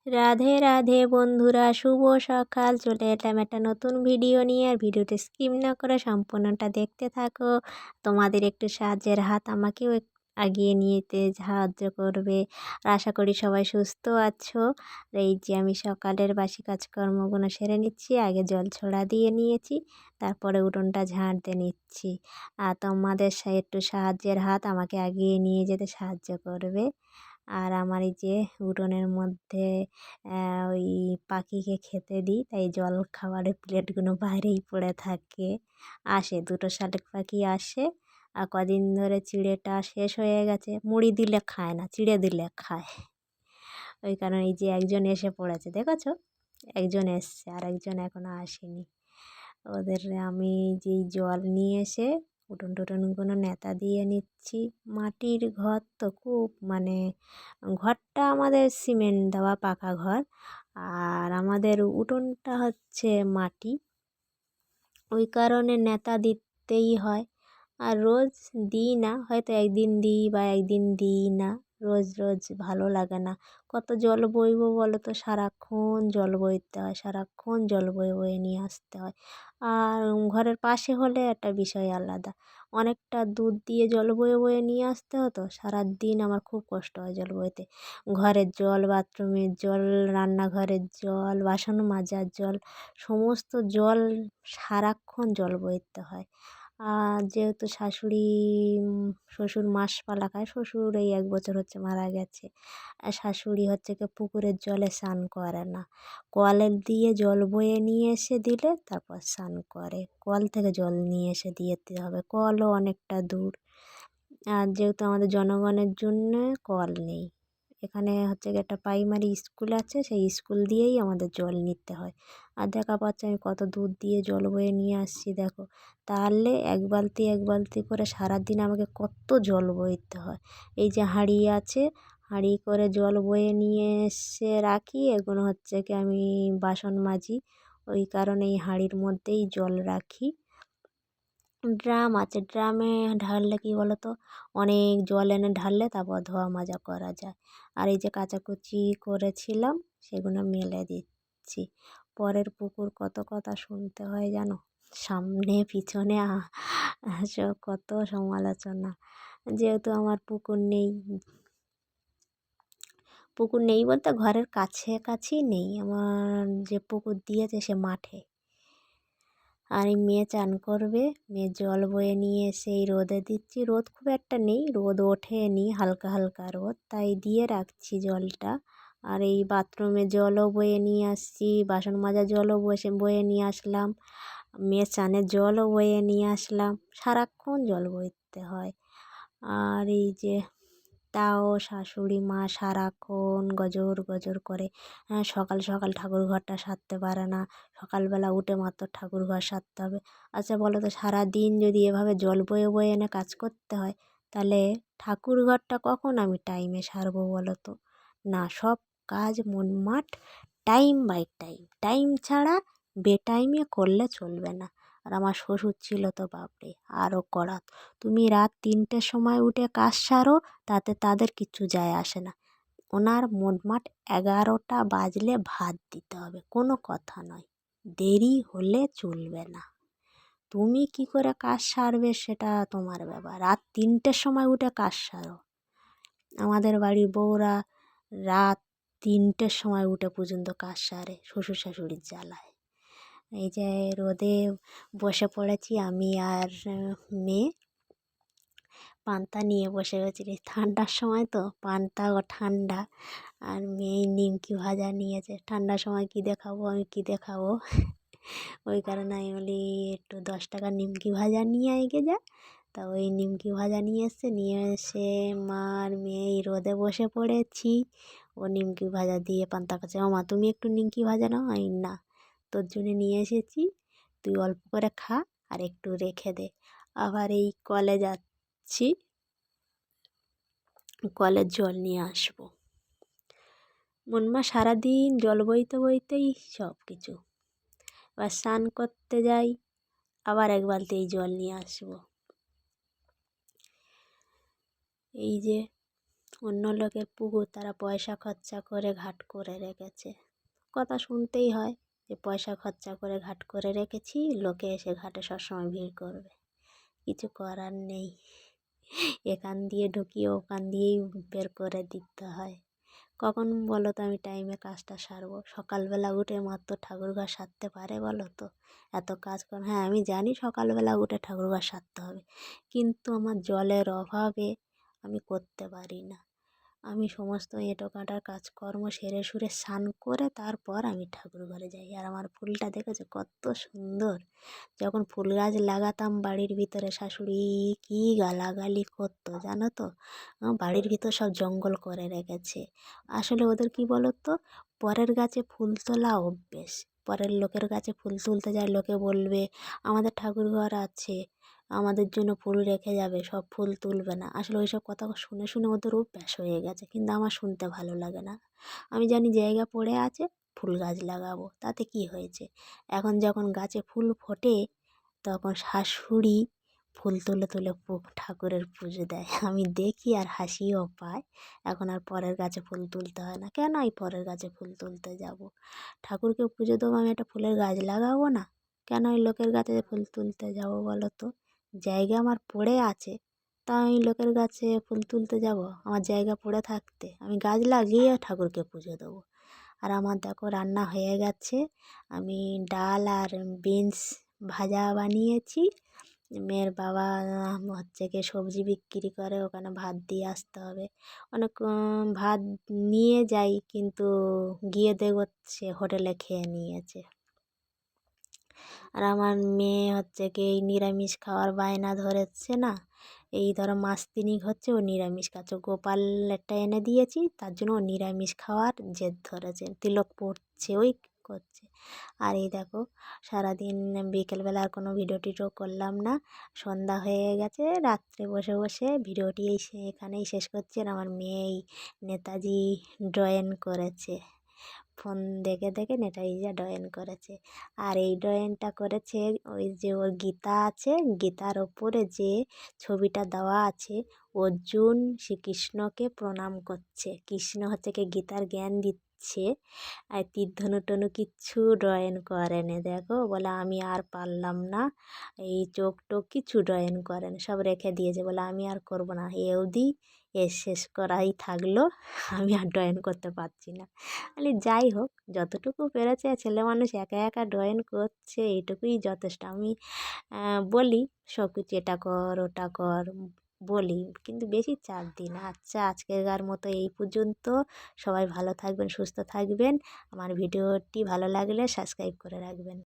রাধে রাধে বন্ধুরা, শুভ সকাল। চলে এলাম একটা নতুন ভিডিও নিয়ে। আর ভিডিওটি স্কিপ না করে সম্পূর্ণটা দেখতে থাকো। তোমাদের একটু সাহায্যের হাত আমাকেও এগিয়ে নিতে সাহায্য করবে। আর আশা করি সবাই সুস্থ আছো। আর এই যে আমি সকালের বাসি কাজকর্মগুলো সেরে নিচ্ছি। আগে জল ছড়া দিয়ে নিয়েছি, তারপরে উঠোনটা ঝাড় দিয়ে নিচ্ছি। আর তোমাদের একটু সাহায্যের হাত আমাকে এগিয়ে নিয়ে যেতে সাহায্য করবে। আর আমার এই যে উঠোনের মধ্যে ওই পাখিকে খেতে দিই, তাই জল খাবারের প্লেটগুলো বাইরেই পড়ে থাকে। আসে দুটো শালিক পাখি আসে, আর কদিন ধরে চিড়েটা শেষ হয়ে গেছে। মুড়ি দিলে খায় না, চিড়ে দিলে খায়। ওই কারণে এই যে একজন এসে পড়েছে, দেখেছো? একজন এসছে আর একজন এখনো আসেনি। ওদের আমি যেই জল নিয়ে এসে উঠোন টুটনগুলো নেতা দিয়ে নিচ্ছি। মাটির ঘর তো খুব ঘরটা আমাদের সিমেন্ট দেওয়া পাকা ঘর, আর আমাদের উঠোনটা হচ্ছে মাটি। ওই কারণে নেতা দিতেই হয়। আর রোজ দিই না, হয়তো একদিন দিই বা একদিন দিই না। রোজ রোজ ভালো লাগে না। কত জল বইবো বলো তো? সারাক্ষণ জল বইতে হয়, সারাক্ষণ জল বয়ে বয়ে নিয়ে আসতে হয়। আর ঘরের পাশে হলে একটা বিষয় আলাদা। অনেকটা দুধ দিয়ে জল বয়ে বয়ে নিয়ে আসতে হতো। সারাদিন আমার খুব কষ্ট হয় জল বইতে। ঘরের জল, বাথরুমের জল, রান্নাঘরের জল, বাসন মাজার জল, সমস্ত জল সারাক্ষণ জল বইতে হয়। আর যেহেতু শাশুড়ি শ্বশুর মাস পালা খায়, শ্বশুর এই 1 বছর হচ্ছে মারা গেছে। আর শাশুড়ি হচ্ছে কি পুকুরের জলে স্নান করে না, কলের দিয়ে জল বয়ে নিয়ে এসে দিলে তারপর স্নান করে। কল থেকে জল নিয়ে এসে দিতে হবে, কলও অনেকটা দূর। আর যেহেতু আমাদের জনগণের জন্য কল নেই, এখানে হচ্ছে গিয়ে একটা প্রাইমারি স্কুল আছে, সেই স্কুল দিয়েই আমাদের জল নিতে হয়। আর দেখা পাচ্ছে আমি কত দূর দিয়ে জল বয়ে নিয়ে আসছি, দেখো। তাহলে এক বালতি এক বালতি করে সারাদিন আমাকে কত জল বইতে হয়। এই যে হাঁড়ি আছে, হাঁড়ি করে জল বয়ে নিয়ে এসে রাখি। এগুলো হচ্ছে কি আমি বাসন মাজি, ওই কারণে এই হাঁড়ির মধ্যেই জল রাখি। ড্রাম আছে, ড্রামে ঢাললে কী বলো তো, অনেক জল এনে ঢাললে তারপর ধোয়া মাজা করা যায়। আর এই যে কাচাকুচি করেছিলাম সেগুলো মেলে দিচ্ছি। পরের পুকুর কত কথা শুনতে হয় জানো, সামনে পিছনে কত সমালোচনা। যেহেতু আমার পুকুর নেই, পুকুর নেই বলতে ঘরের কাছেই নেই। আমার যে পুকুর দিয়েছে সে মাঠে। আর এই মেয়ে চান করবে, মেয়ে জল বয়ে নিয়ে এসে এই রোদে দিচ্ছি। রোদ খুব একটা নেই, রোদ ওঠেনি, হালকা হালকা রোদ, তাই দিয়ে রাখছি জলটা। আর এই বাথরুমে জলও বয়ে নিয়ে আসছি, বাসন মাজা জলও বয়ে নিয়ে আসলাম, মেয়ে চানের জলও বয়ে নিয়ে আসলাম। সারাক্ষণ জল বইতে হয়। আর এই যে তাও শাশুড়ি মা সারাক্ষণ গজর গজর করে। সকাল সকাল ঠাকুর ঘরটা সারতে পারে না, সকালবেলা উঠে মাত্র ঠাকুর ঘর সারতে হবে। আচ্ছা বলো তো, সারাদিন যদি এভাবে জল বয়ে বয়ে এনে কাজ করতে হয়, তাহলে ঠাকুর ঘরটা কখন আমি টাইমে সারবো বলো তো? না, সব কাজ মনমাট, টাইম বাই টাইম, টাইম ছাড়া বেটাইমে করলে চলবে না। আর আমার শ্বশুর ছিল তো বাপরে আরও কড়া। তুমি রাত 3টের সময় উঠে কাজ সারো, তাতে তাদের কিচ্ছু যায় আসে না। ওনার মোটমাট 11টা বাজলে ভাত দিতে হবে, কোনো কথা নয়। দেরি হলে চলবে না। তুমি কি করে কাজ সারবে সেটা তোমার ব্যাপার। রাত 3টের সময় উঠে কাজ সারো। আমাদের বাড়ির বউরা রাত 3টের সময় উঠে পর্যন্ত কাজ সারে শ্বশুর শাশুড়ির জ্বালায়। এই যে রোদে বসে পড়েছি আমি আর মেয়ে, পান্তা নিয়ে বসে গেছি। ঠান্ডার সময় তো পান্তা ও ঠান্ডা। আর মেয়ে নিমকি ভাজা নিয়েছে, ঠান্ডার সময় কী দেখাবো, আমি কী দেখাবো। ওই কারণে আমি বলি একটু 10 টাকার নিমকি ভাজা নিয়ে এগিয়ে যা। তা ওই নিমকি ভাজা নিয়ে এসছে, নিয়ে এসে মা আর মেয়ে এই রোদে বসে পড়েছি। ও নিমকি ভাজা দিয়ে পান্তা খাচ্ছে। ও মা, তুমি একটু নিমকি ভাজা নাও। আমি না, তোর জন্য নিয়ে এসেছি, তুই অল্প করে খা আর একটু রেখে দে। আবার এই কলে যাচ্ছি, কলের জল নিয়ে আসবো। মনমা সারাদিন জল বইতে বইতেই সব কিছু। এবার স্নান করতে যাই, আবার এক বালতি এই জল নিয়ে আসবো। এই যে অন্য লোকের পুকুর তারা পয়সা খরচা করে ঘাট করে রেখেছে। কথা শুনতেই হয় যে পয়সা খরচা করে ঘাট করে রেখেছি, লোকে এসে ঘাটে সবসময় ভিড় করবে। কিছু করার নেই, এখান দিয়ে ঢুকিয়ে ওখান দিয়েই বের করে দিতে হয়। কখন বলো তো আমি টাইমে কাজটা সারবো? সকালবেলা উঠে মাত্র ঠাকুরঘর সারতে পারে বলো তো? এত কাজ কর, হ্যাঁ আমি জানি সকালবেলা উঠে ঠাকুরঘর সারতে হবে, কিন্তু আমার জলের অভাবে আমি করতে পারি না। আমি সমস্ত এঁটো কাটার কাজকর্ম সেরে সুরে স্নান করে তারপর আমি ঠাকুর ঘরে যাই। আর আমার ফুলটা দেখেছো কত সুন্দর! যখন ফুল গাছ লাগাতাম বাড়ির ভিতরে, শাশুড়ি কী গালাগালি করতো জানো তো? বাড়ির ভিতর সব জঙ্গল করে রেখেছে। আসলে ওদের কি বলো তো, পরের গাছে ফুল তোলা অভ্যেস। পরের লোকের গাছে ফুল তুলতে যায়, লোকে বলবে আমাদের ঠাকুর ঘর আছে, আমাদের জন্য ফুল রেখে যাবে, সব ফুল তুলবে না। আসলে ওইসব কথা শুনে শুনে ওদের অভ্যাস হয়ে গেছে, কিন্তু আমার শুনতে ভালো লাগে না। আমি জানি জায়গা পড়ে আছে, ফুল গাছ লাগাবো, তাতে কি হয়েছে? এখন যখন গাছে ফুল ফোটে তখন শাশুড়ি ফুল তুলে তুলে ঠাকুরের পুজো দেয়। আমি দেখি আর হাসিও পায়। এখন আর পরের গাছে ফুল তুলতে হয় না। কেন আমি পরের গাছে ফুল তুলতে যাব? ঠাকুরকে পুজো দেবো, আমি একটা ফুলের গাছ লাগাবো না? কেন ওই লোকের গাছে ফুল তুলতে যাব বলো তো? জায়গা আমার পড়ে আছে, তা আমি লোকের গাছে ফুল তুলতে যাব? আমার জায়গা পড়ে থাকতে আমি গাছ লাগিয়ে ঠাকুরকে পুজো দেবো। আর আমার দেখো রান্না হয়ে গেছে। আমি ডাল আর বিনস ভাজা বানিয়েছি। মেয়ের বাবা হচ্ছে গিয়ে সবজি বিক্রি করে, ওখানে ভাত দিয়ে আসতে হবে। অনেক ভাত নিয়ে যাই, কিন্তু গিয়ে দেখব সে হোটেলে খেয়ে নিয়েছে। আর আমার মেয়ে হচ্ছে কি এই নিরামিষ খাওয়ার বায়না ধরেছে না, এই ধরো মাস তিনিক হচ্ছে ও নিরামিষ খাচ্ছে। গোপাল একটা এনে দিয়েছি, তার জন্য ও নিরামিষ খাওয়ার জেদ ধরেছে, তিলক পড়ছে ওই করছে। আর এই দেখো সারাদিন বিকেলবেলা আর কোনো ভিডিও টিডিও করলাম না, সন্ধ্যা হয়ে গেছে, রাত্রে বসে বসে ভিডিওটি এখানেই শেষ করছি। আর আমার মেয়ে এই নেতাজি ড্রয়িং করেছে, ফোন দেখে দেখে নেতাজিটা ড্রয়িং করেছে। আর এই ড্রয়িংটা করেছে ওই যে ওর গীতা আছে, গীতার ওপরে যে ছবিটা দেওয়া আছে, অর্জুন শ্রীকৃষ্ণকে প্রণাম করছে, কৃষ্ণ হচ্ছে কি গীতার জ্ঞান দিচ্ছে। আর তীর ধনু টনু কিচ্ছু ড্রয়িং করেনি, দেখো বলে আমি আর পারলাম না, এই চোখ টোক কিছু ড্রয়িং করেন, সব রেখে দিয়েছে, বলে আমি আর করব না, এ অবধি এ শেষ করাই থাকলো, আমি আর ড্রয়িং করতে পারছি না। বলি যাই হোক, যতটুকু পেরেছে ছেলে মানুষ একা একা ড্রয়িং করছে, এইটুকুই যথেষ্ট। আমি বলি সব কিছু এটা কর ওটা কর বলি, কিন্তু বেশি চাপ দিই না। আচ্ছা আজকের মতো এই পর্যন্ত। সবাই ভালো থাকবেন, সুস্থ থাকবেন। আমার ভিডিওটি ভালো লাগলে সাবস্ক্রাইব করে রাখবেন।